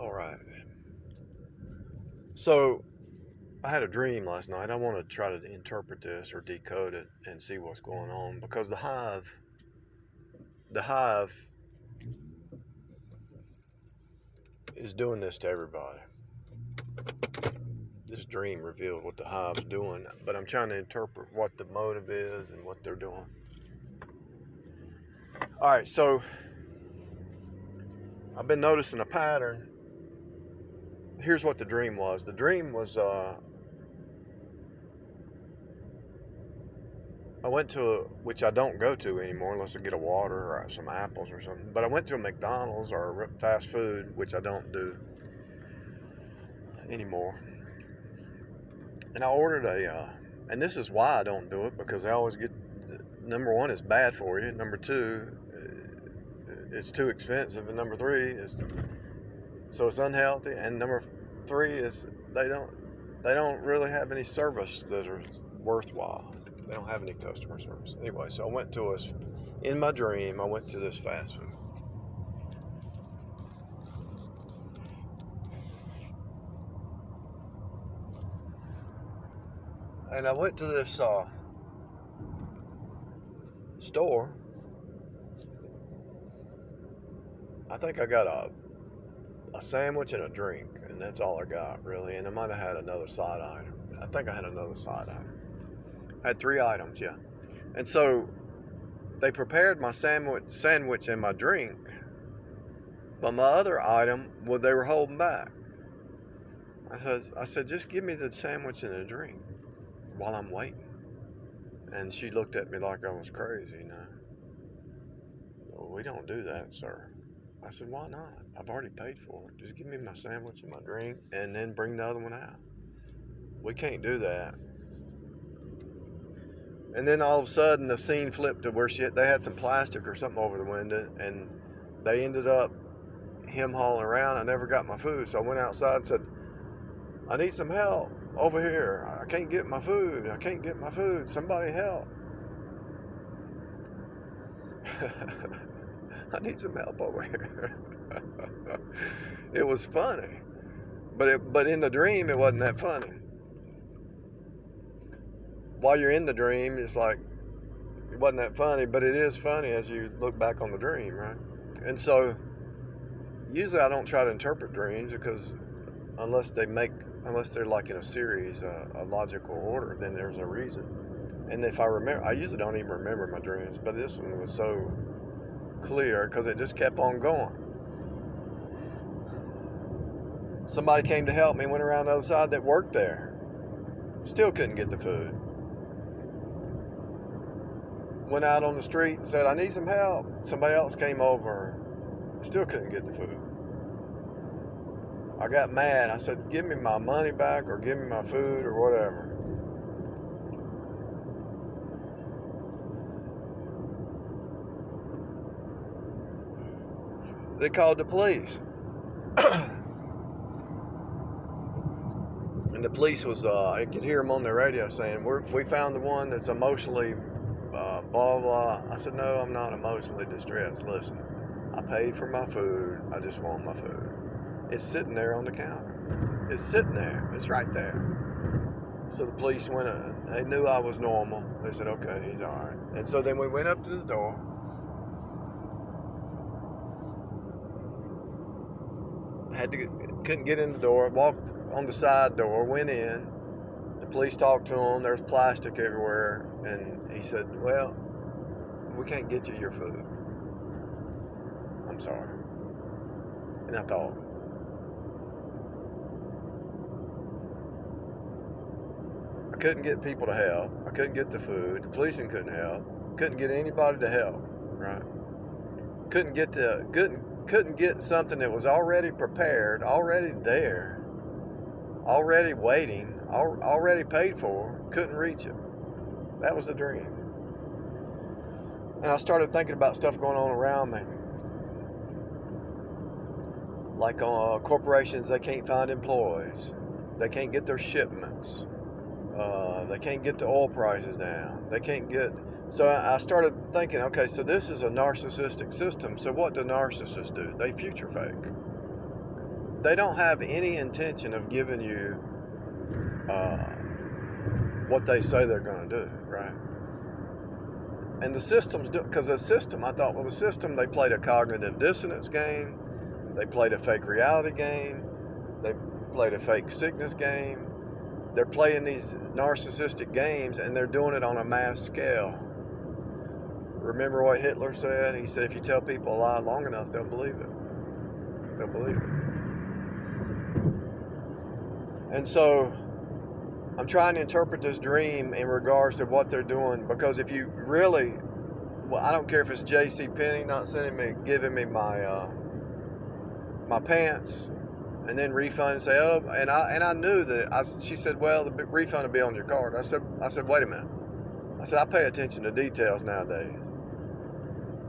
All right. So I had a dream last night. I want to try to interpret this or decode it and see what's going on because the hive is doing this to everybody. This dream revealed what the hive's doing, but I'm trying to interpret what the motive is and what they're doing. All right, so I've been noticing a pattern. Here's what the dream was. The dream was I went to which I don't go to anymore unless I get a water or some apples or something. But I went to a McDonald's or a fast food, which I don't do anymore. And I ordered and this is why I don't do it, because I always get, number one, it's bad for you. Number two, it's too expensive. And number three, so it's unhealthy. And number three is they don't really have any service that are worthwhile. They don't have any customer service. Anyway, so in my dream, I went to this fast food. And I went to this store. I think I got a sandwich and a drink, and that's all I got, really. And I might have had another side item. I think I had another side item. I had 3 items, yeah. And so they prepared my sandwich and my drink, but my other item, well, they were holding back. I said, just give me the sandwich and the drink while I'm waiting. And she looked at me like I was crazy. Oh, we don't do that, sir. I said, why not? I've already paid for it. Just give me my sandwich and my drink and then bring the other one out. We can't do that. And then all of a sudden the scene flipped to where they had some plastic or something over the window, and they ended up him hauling around. I never got my food, so I went outside and said, I need some help over here. I can't get my food. Somebody help. I need some help over here. It was funny, but in the dream it wasn't that funny. While you're in the dream, it's like it wasn't that funny, but it is funny as you look back on the dream, right? And so usually I don't try to interpret dreams, because unless they're like in a series, a logical order, then there's a reason. And if I remember, I usually don't even remember my dreams, but this one was so clear because it just kept on going. Somebody came to help me, went around the other side that worked there. Still couldn't get the food. Went out on the street and said, I need some help. Somebody else came over. Still couldn't get the food. I got mad. I said, give me my money back or give me my food or whatever. They called the police. And the police was, I could hear them on the radio saying, we found the one that's emotionally blah, blah. I said, no, I'm not emotionally distressed. Listen, I paid for my food. I just want my food. It's sitting there on the counter. It's sitting there. It's right there. So the police went in. They knew I was normal. They said, okay, he's all right. And so then we went up to the door. Couldn't get in the door. Walked on the side door, went in. The police talked to him. There's plastic everywhere. And he said, well, we can't get you your food. I'm sorry. And I thought, I couldn't get people to help. I couldn't get the food. The policeman couldn't help. Couldn't get anybody to help, right? Couldn't get something that was already prepared, already there, already waiting, already paid for. Couldn't reach it. That was the dream. And I started thinking about stuff going on around me. Like corporations, they can't find employees. They can't get their shipments. They can't get the oil prices down. So I started thinking, okay, so this is a narcissistic system. So what do narcissists do? They future fake. they don't have any intention of giving you what they say they're going to do, right? And the systems do, because the system, I thought, well, the system, they played a cognitive dissonance game, they played a fake reality game, they played a fake sickness game. They're playing these narcissistic games, and they're doing it on a mass scale. Remember what Hitler said? He said, if you tell people a lie long enough, they'll believe it. They'll believe it. And so I'm trying to interpret this dream in regards to what they're doing, because if you really, well, I don't care if it's J.C. Penney not giving me my my pants, and then refund and say, oh, and I knew that. She said, well, the refund will be on your card. I said, wait a minute. I said, I pay attention to details nowadays.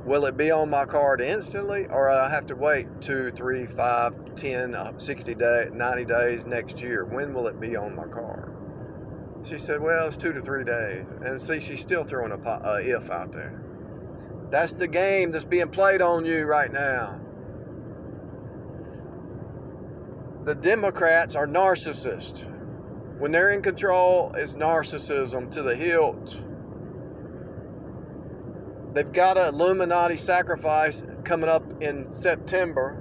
Will it be on my card instantly, or I have to wait 2, 3, 5, 10, 60 days, 90 days next year? When will it be on my card? She said, well, it's 2 to 3 days. And see, she's still throwing a if out there. That's the game that's being played on you right now. The Democrats are narcissists. When they're in control, it's narcissism to the hilt. They've got an Illuminati sacrifice coming up in September.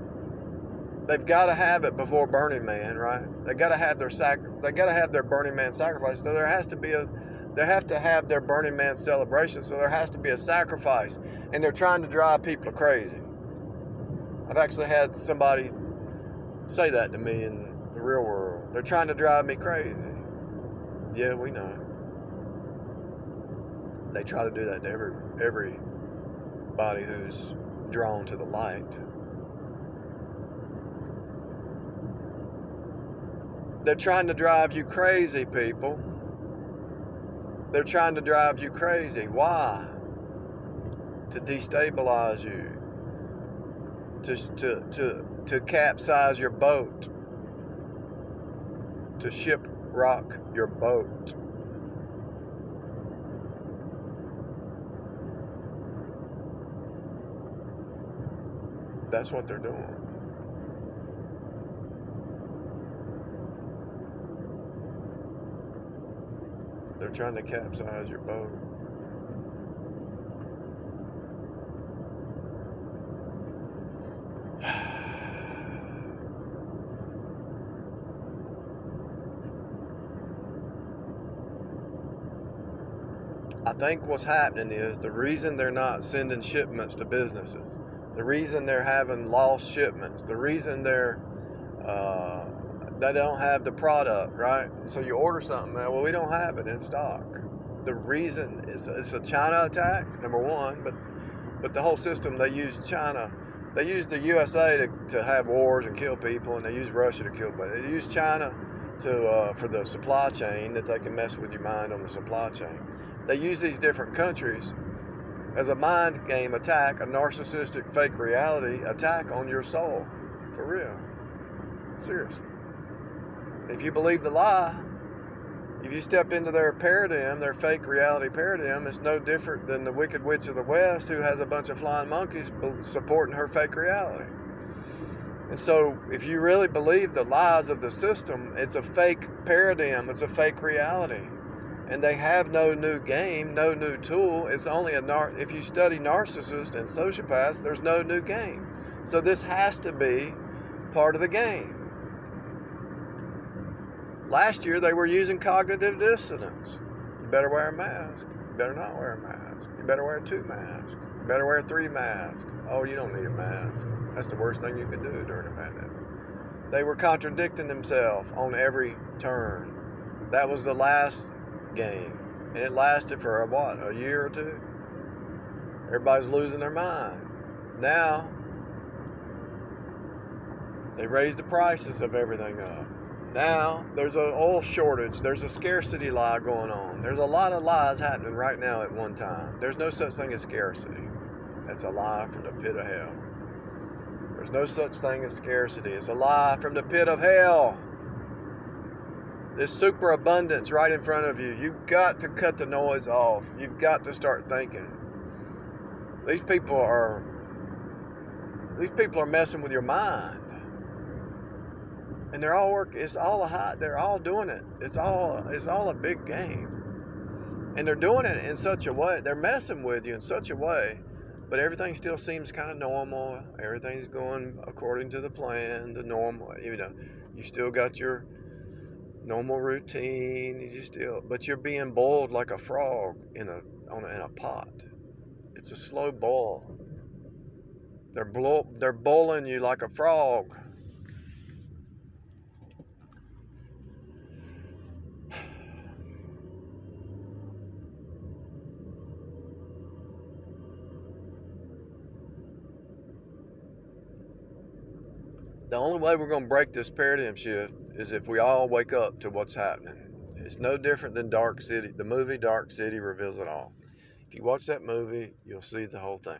They've got to have it before Burning Man, right? They got to have their Burning Man sacrifice. So they have to have their Burning Man celebration. So there has to be a sacrifice, and they're trying to drive people crazy. I've actually had somebody say that to me in the real world. They're trying to drive me crazy. Yeah, we know. They try to do that to everybody who's drawn to the light. They're trying to drive you crazy, people. They're trying to drive you crazy. Why? To destabilize you. To capsize your boat. To shipwreck your boat. That's what they're doing. They're trying to capsize your boat. I think what's happening is the reason they're not sending shipments to businesses, the reason they're having lost shipments, the reason they don't have the product, right? So you order something, man, well, we don't have it in stock. The reason is it's a China attack, number one, but the whole system, they use China. They use the USA to have wars and kill people, and they use Russia to kill people. They use China for the supply chain, that they can mess with your mind on the supply chain. They use these different countries as a mind game attack, a narcissistic fake reality attack on your soul. For real. Seriously. If you believe the lie, if you step into their paradigm, their fake reality paradigm, it's no different than the Wicked Witch of the West who has a bunch of flying monkeys supporting her fake reality. And so if you really believe the lies of the system, it's a fake paradigm, it's a fake reality. And they have no new game, no new tool. It's only if you study narcissists and sociopaths, there's no new game. So this has to be part of the game. Last year, they were using cognitive dissonance. You better wear a mask. You better not wear a mask. You better wear 2 masks. You better wear 3 masks. Oh, you don't need a mask. That's the worst thing you can do during a pandemic. They were contradicting themselves on every turn. That was the last game. And it lasted for a year or 2? Everybody's losing their mind. Now, they raised the prices of everything up. Now, there's an oil shortage. There's a scarcity lie going on. There's a lot of lies happening right now at one time. There's no such thing as scarcity. That's a lie from the pit of hell. There's no such thing as scarcity. It's a lie from the pit of hell. This superabundance right in front of you. You've got to cut the noise off. You've got to start thinking. These people are messing with your mind. And they're all it's all they're all doing it. It's all a big game. And they're doing it in such a way, they're messing with you in such a way, but everything still seems kind of normal. Everything's going according to the plan, the normal, you still got your normal routine, but you're being boiled like a frog in a pot. It's a slow boil. They're boiling you like a frog. The only way we're going to break this paradigm shift is if we all wake up to what's happening. It's no different than Dark City. The movie Dark City reveals it all. If you watch that movie, you'll see the whole thing.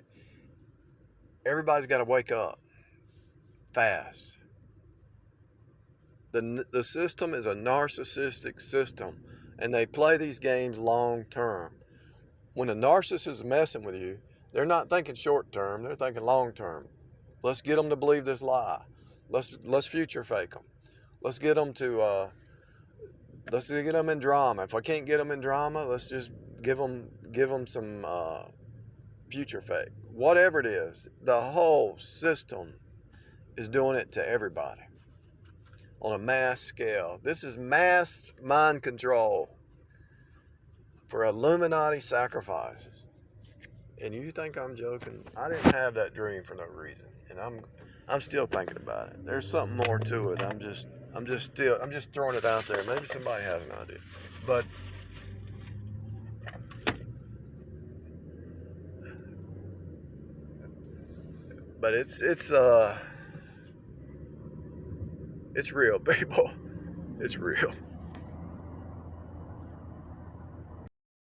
Everybody's got to wake up fast. The system is a narcissistic system, and they play these games long term. When a narcissist is messing with you, they're not thinking short term, they're thinking long term. Let's get them to believe this lie. Let's future fake them. Let's get them in drama. If I can't get them in drama, let's just give them some future fake. Whatever it is, the whole system is doing it to everybody on a mass scale. This is mass mind control for Illuminati sacrifices. And you think I'm joking? I didn't have that dream for no reason, and I'm still thinking about it. There's something more to it. I'm just throwing it out there. Maybe somebody has an idea, but it's real, people. It's real.